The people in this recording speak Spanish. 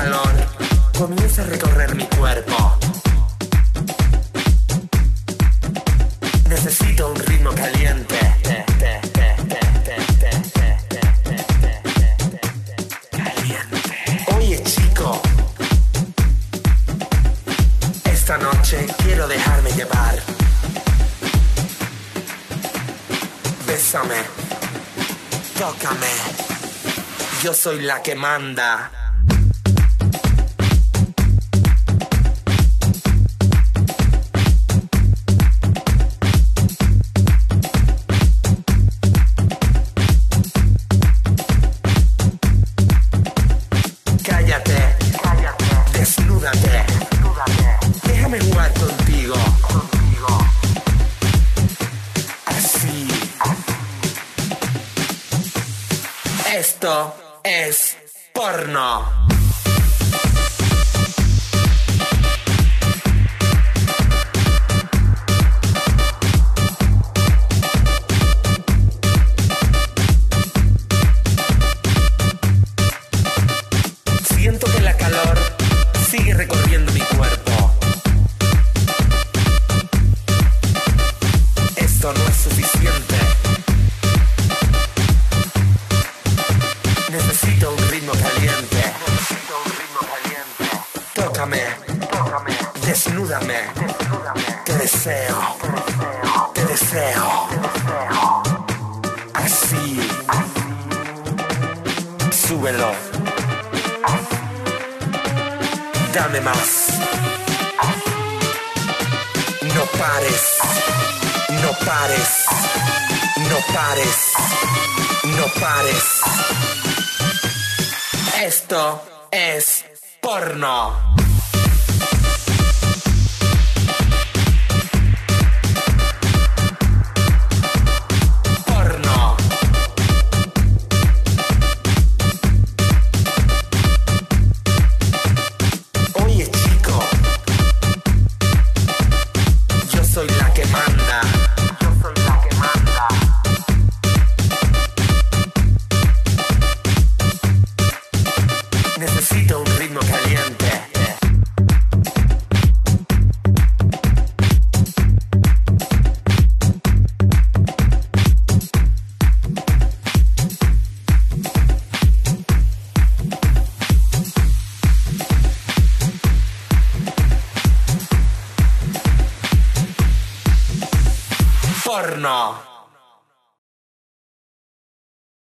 calor comienza a recorrer mi cuerpo. Necesito un ritmo caliente. Caliente. Oye, chico, esta noche quiero dejarme llevar. Bésame, tócame, yo soy la que manda. Cállate, desnúdate, déjame jugar contigo. Así. Esto es porno. Siento que la calor sigue recorriendo mi cuerpo. Esto no es suficiente. Necesito un ritmo caliente. Tócame, desnúdame. Te deseo, te deseo. Así. Súbelo. Dame más. No pares. No pares. No pares. No pares. Esto es porno. Porno. Oye, chico, yo soy la que manda. Yo soy la que manda. Necesito un ritmo caliente. Porno.